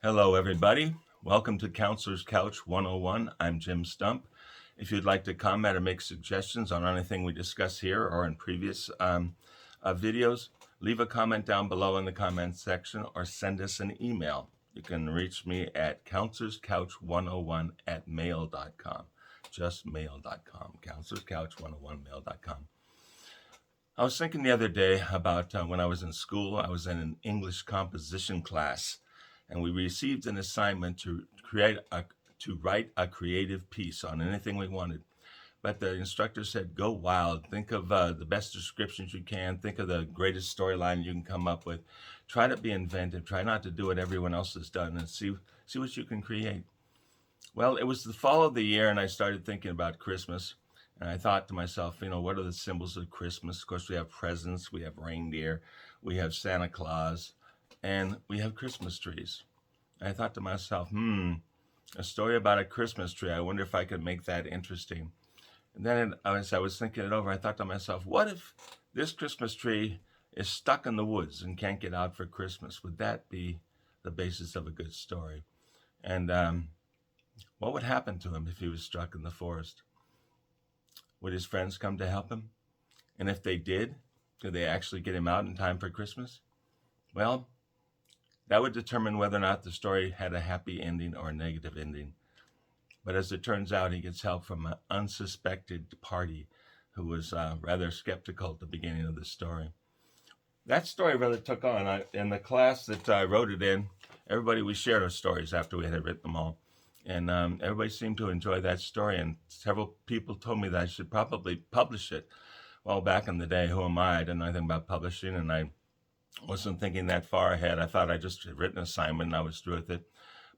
Hello, everybody. Welcome to Counselor's Couch 101. I'm Jim Stump. If you'd like to comment or make suggestions on anything we discuss here or in previous videos, leave a comment down below in the comments section or send us an email. You can reach me at counselorscouch101@mail.com. Just mail.com. counselorscouch101mail.com. I was thinking the other day about when I was in school. I was in an English composition class, and we received an assignment to write a creative piece on anything we wanted. But the instructor said, go wild. Think of the best descriptions you can. Think of the greatest storyline you can come up with. Try to be inventive. Try not to do what everyone else has done, and see what you can create. Well, it was the fall of the year, and I started thinking about Christmas. And I thought to myself, what are the symbols of Christmas? Of course, we have presents, we have reindeer, we have Santa Claus, and we have Christmas trees. And I thought to myself, a story about a Christmas tree. I wonder if I could make that interesting. And then as I was thinking it over, I thought to myself, what if this Christmas tree is stuck in the woods and can't get out for Christmas? Would that be the basis of a good story? And what would happen to him if he was struck in the forest? Would his friends come to help him? And if they did they actually get him out in time for Christmas? Well, that would determine whether or not the story had a happy ending or a negative ending. But as it turns out, he gets help from an unsuspected party who was rather skeptical at the beginning of the story. That story really took on. In the class that I wrote it in, we shared our stories after we had written them all. And everybody seemed to enjoy that story, and several people told me that I should probably publish it. Well, back in the day, who am I? I didn't know anything about publishing, and I wasn't thinking that far ahead. I thought I just had written an assignment and I was through with it.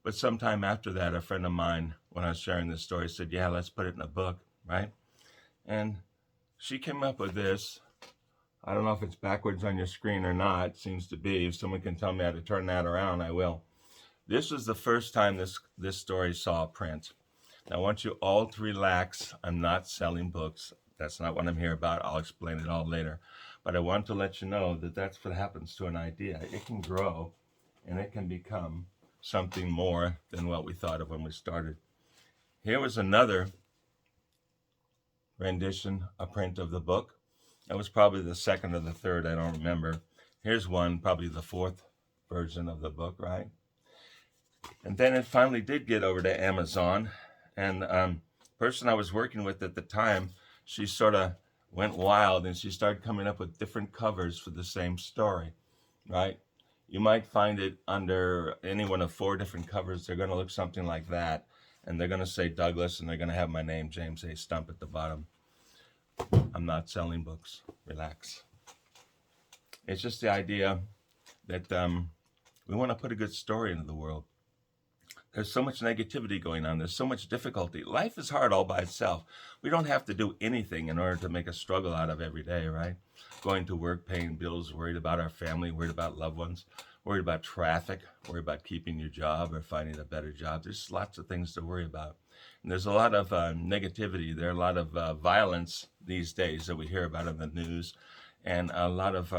But sometime after that, a friend of mine, when I was sharing this story, said, yeah, let's put it in a book, right? And she came up with this. I don't know if it's backwards on your screen or not. It seems to be. If someone can tell me how to turn that around, I will. This was the first time this story saw print. Now, I want you all to relax. I'm not selling books. That's not what I'm here about. I'll explain it all later. But I want to let you know that that's what happens to an idea. It can grow, and it can become something more than what we thought of when we started. Here was another rendition, a print of the book. That was probably the second or the third. I don't remember. Here's one, probably the fourth version of the book, right? And then it finally did get over to Amazon, and person I was working with at the time, she sort of went wild, and she started coming up with different covers for the same story, right? You might find it under any one of 4 different covers. They're going to look something like that, and they're going to say Douglas, and they're going to have my name, James A. Stump, at the bottom. I'm not selling books. Relax. It's just the idea that we want to put a good story into the world. There's so much negativity going on. There's so much difficulty. Life is hard all by itself. We don't have to do anything in order to make a struggle out of every day, right? Going to work, paying bills, worried about our family, worried about loved ones, worried about traffic, worried about keeping your job or finding a better job. There's lots of things to worry about. And there's a lot of negativity. There are a lot of violence these days that we hear about in the news, and a lot of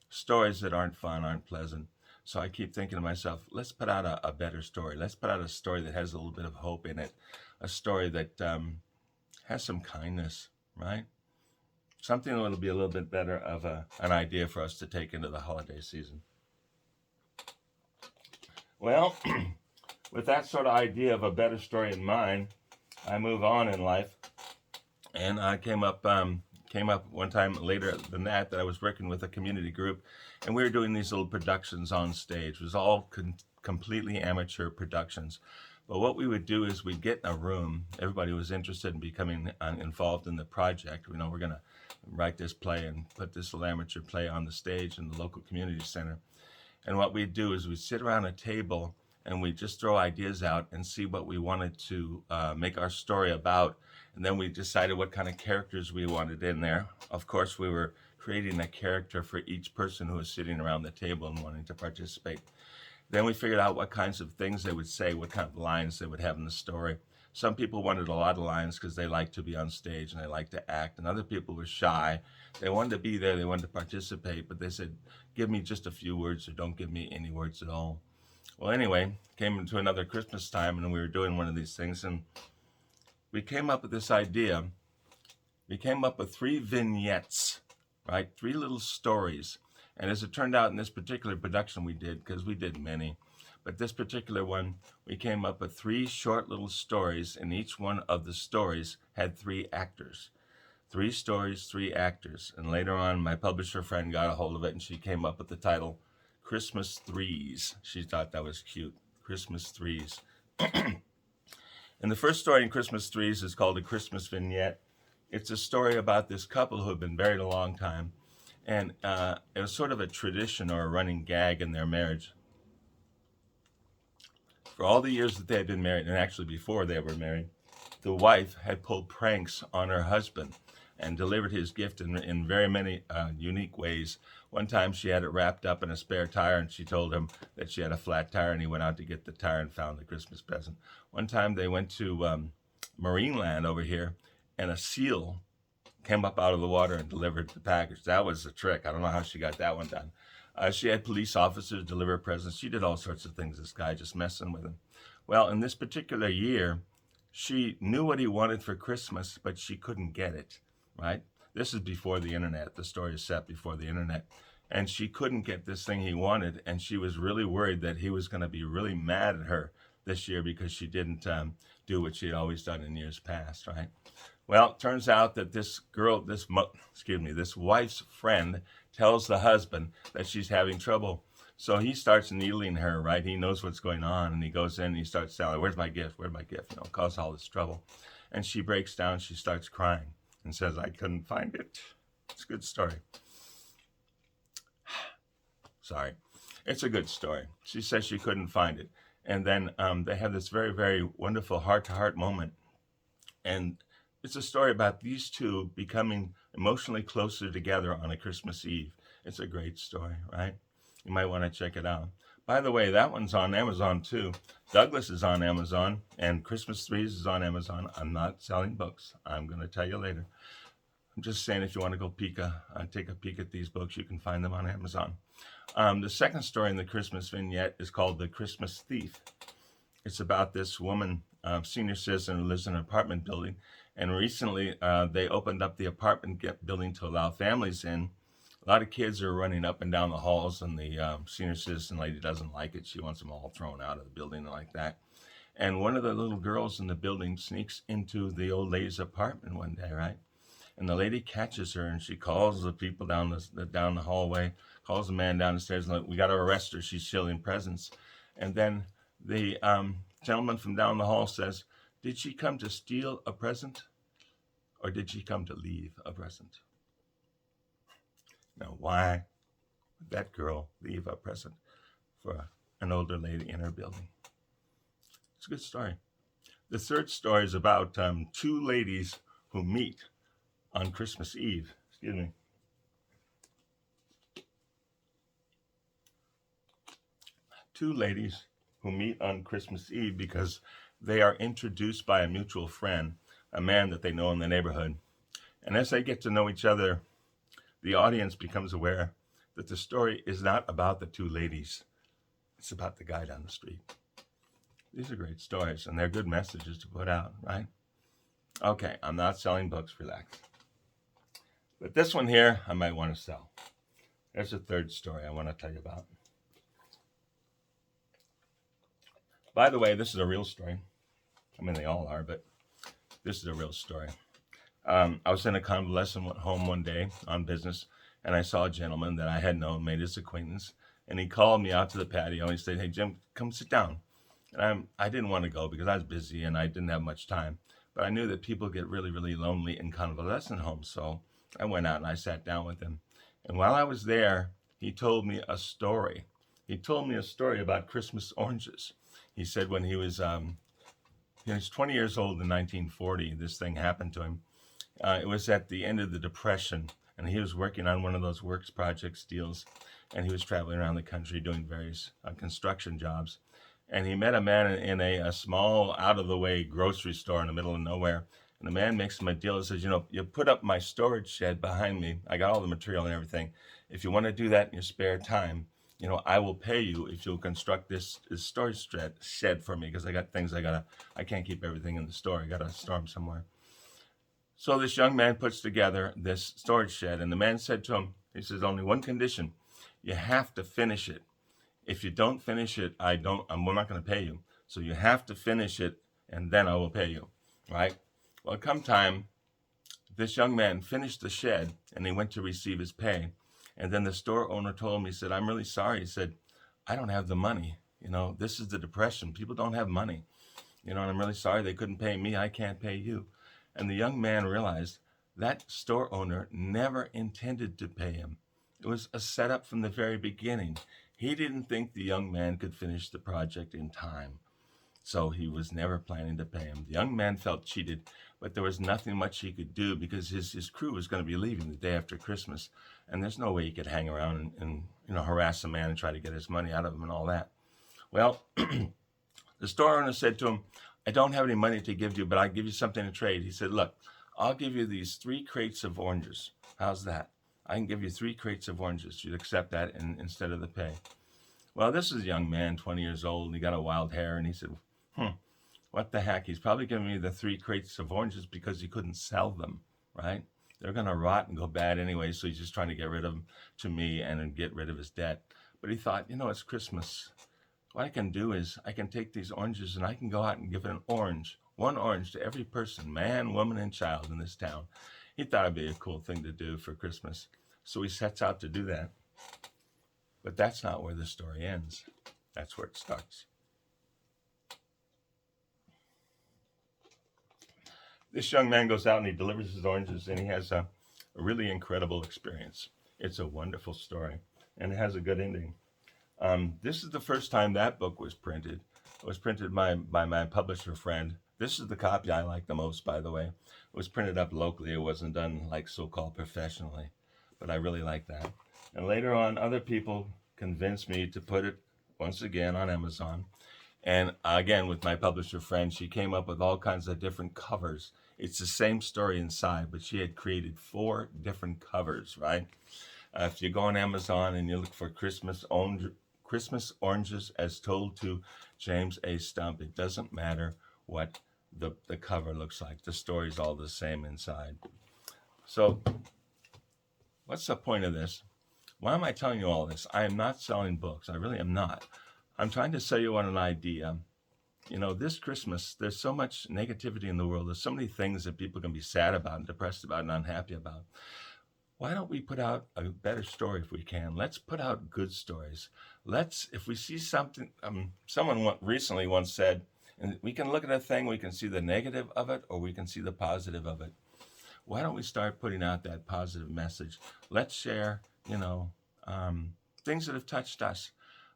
stories that aren't fun, aren't pleasant. So I keep thinking to myself, let's put out a better story. Let's put out a story that has a little bit of hope in it. A story that has some kindness, right? Something that will be a little bit better of an idea for us to take into the holiday season. Well, with that sort of idea of a better story in mind, I move on in life. And I came up one time later than that I was working with a community group, and we were doing these little productions on stage. It was all completely amateur productions. But what we would do is we'd get in a room. Everybody was interested in becoming involved in the project. We're going to write this play and put this little amateur play on the stage in the local community center. And what we'd do is we'd sit around a table and we'd just throw ideas out and see what we wanted to make our story about. And then we decided what kind of characters we wanted in there. Of course, we were creating a character for each person who was sitting around the table and wanting to participate. Then we figured out what kinds of things they would say, what kind of lines they would have in the story. Some people wanted a lot of lines because they liked to be on stage and they liked to act, and other people were shy. They wanted to be there, they wanted to participate, but they said, give me just a few words or don't give me any words at all. Well, anyway, came into another Christmas time and we were doing one of these things and we came up with this idea. We came up with 3 vignettes, right? 3 little stories. And as it turned out in this particular production we did, because we did many, but this particular one, we came up with 3 short little stories, and each one of the stories had 3 actors. 3 stories, 3 actors. And later on, my publisher friend got a hold of it, and she came up with the title, Christmas Threes. She thought that was cute, Christmas Threes. And the first story in Christmas Threes is called A Christmas Vignette. It's a story about this couple who had been married a long time, and it was sort of a tradition or a running gag in their marriage. For all the years that they had been married, and actually before they were married, the wife had pulled pranks on her husband and delivered his gift in very many unique ways. One time she had it wrapped up in a spare tire, and she told him that she had a flat tire, and he went out to get the tire and found the Christmas present. One time they went to Marineland over here, and a seal came up out of the water and delivered the package. That was a trick. I don't know how she got that one done. She had police officers deliver presents. She did all sorts of things, this guy, just messing with him. Well, in this particular year, she knew what he wanted for Christmas, but she couldn't get it, right? This is before the internet. The story is set before the internet. And she couldn't get this thing he wanted, and she was really worried that he was going to be really mad at her this year because she didn't do what she had always done in years past, right? Well, it turns out that this wife's friend tells the husband that she's having trouble. So he starts needling her, right? He knows what's going on, and he goes in and he starts telling her, where's my gift? Where's my gift? You know, cause all this trouble. And she breaks down, she starts crying and says, I couldn't find it. It's a good story. Sorry. It's a good story. She says she couldn't find it. And then they have this very, very wonderful heart-to-heart moment. And it's a story about these two becoming emotionally closer together on a Christmas Eve. It's a great story, right? You might want to check it out. By the way, that one's on Amazon too. Douglas is on Amazon, and Christmas Threes is on Amazon. I'm not selling books. I'm going to tell you later. I'm just saying if you want to go take a peek at these books, you can find them on Amazon. The second story in the Christmas vignette is called The Christmas Thief. It's about this woman, senior citizen who lives in an apartment building. And recently, they opened up the apartment building to allow families in. A lot of kids are running up and down the halls, and the senior citizen lady doesn't like it. She wants them all thrown out of the building like that. And one of the little girls in the building sneaks into the old lady's apartment one day, right? And the lady catches her, and she calls the people down the hallway, calls the man down the stairs, and like, we got to arrest her. She's stealing presents. And then the gentleman from down the hall says, did she come to steal a present, or did she come to leave a present? Now, why would that girl leave a present for an older lady in her building? It's a good story. The third story is about 2 ladies who meet on Christmas Eve. Excuse me. 2 ladies who meet on Christmas Eve because they are introduced by a mutual friend, a man that they know in the neighborhood. And as they get to know each other, the audience becomes aware that the story is not about the 2 ladies. It's about the guy down the street. These are great stories, and they're good messages to put out, right? Okay, I'm not selling books, relax. But this one here, I might want to sell. There's a third story I want to tell you about. By the way, this is a real story. I mean, they all are, but this is a real story. I was in a convalescent home one day on business, and I saw a gentleman that I had known, made his acquaintance, and he called me out to the patio. He said, hey, Jim, come sit down. And I didn't want to go because I was busy and I didn't have much time, but I knew that people get really, really lonely in convalescent homes, so I went out and I sat down with him. And while I was there, he told me a story. He told me a story about Christmas oranges. He said when he was 20 years old in 1940, this thing happened to him. It was at the end of the Depression, and he was working on one of those works projects deals, and he was traveling around the country doing various construction jobs. And he met a man in a small, out-of-the-way grocery store in the middle of nowhere. And the man makes him a deal and says, you know, you put up my storage shed behind me. I got all the material and everything. If you want to do that in your spare time, I will pay you if you'll construct this storage shed for me because I got things I can't keep everything in the store. I got to store them somewhere. So this young man puts together this storage shed, and the man said to him, he says, only one condition. You have to finish it. If you don't finish it, we're not going to pay you. So you have to finish it, and then I will pay you, right? Well, come time, this young man finished the shed, and he went to receive his pay. And then the store owner told him, he said, I'm really sorry. He said, I don't have the money. This is the depression. People don't have money. And I'm really sorry they couldn't pay me. I can't pay you. And the young man realized that store owner never intended to pay him. It was a setup from the very beginning. He didn't think the young man could finish the project in time. So he was never planning to pay him. The young man felt cheated, but there was nothing much he could do because his crew was going to be leaving the day after Christmas. And there's no way he could hang around and harass the man and try to get his money out of him and all that. Well, the store owner said to him, I don't have any money to give you, but I'll give you something to trade. He said, look, I'll give you these 3 crates of oranges. How's that? I can give you 3 crates of oranges. You'd accept that instead of the pay. Well, this is a young man, 20 years old, and he got a wild hair, and he said, what the heck? He's probably giving me the 3 crates of oranges because he couldn't sell them, right? They're going to rot and go bad anyway, so he's just trying to get rid of them to me and get rid of his debt. But he thought, it's Christmas. What I can do is I can take these oranges and I can go out and give one orange to every person, man, woman, and child in this town. He thought it'd be a cool thing to do for Christmas. So he sets out to do that. But that's not where the story ends. That's where it starts. This young man goes out and he delivers his oranges, and he has a really incredible experience. It's a wonderful story, and it has a good ending. This is the first time that book was printed. It was printed by my publisher friend. This is the copy I like the most, by the way. It was printed up locally. It wasn't done like so-called professionally, but I really like that. And later on, other people convinced me to put it once again on Amazon. And again, with my publisher friend, she came up with all kinds of different covers. It's the same story inside, but she had created 4 different covers, right? If you go on Amazon and you look for Christmas Oranges as Told to James A. Stump, it doesn't matter what the cover looks like. The story's all the same inside. So what's the point of this? Why am I telling you all this? I am not selling books. I really am not. I'm trying to sell you on an idea. This Christmas, there's so much negativity in the world. There's so many things that people can be sad about and depressed about and unhappy about. Why don't we put out a better story if we can? Let's put out good stories. If we see something, someone recently once said, and we can look at a thing, we can see the negative of it, or we can see the positive of it. Why don't we start putting out that positive message? Let's share, things that have touched us,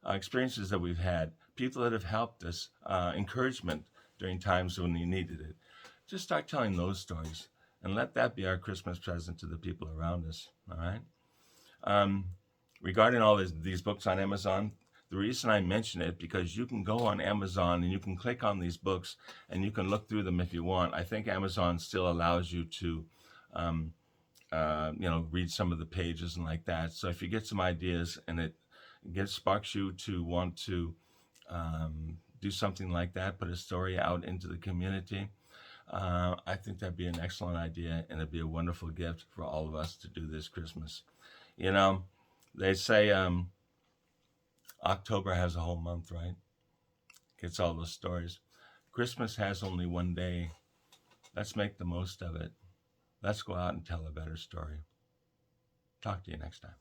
experiences that we've had, people that have helped us, encouragement during times when we needed it. Just start telling those stories. And let that be our Christmas present to the people around us, all right? Regarding all these books on Amazon, the reason I mention it, because you can go on Amazon and you can click on these books and you can look through them if you want. I think Amazon still allows you to, read some of the pages and like that. So if you get some ideas and it sparks you to want to do something like that, put a story out into the community, I think that'd be an excellent idea, and it'd be a wonderful gift for all of us to do this Christmas. They say October has a whole month, right? Gets all those stories. Christmas has only one day. Let's make the most of it. Let's go out and tell a better story. Talk to you next time.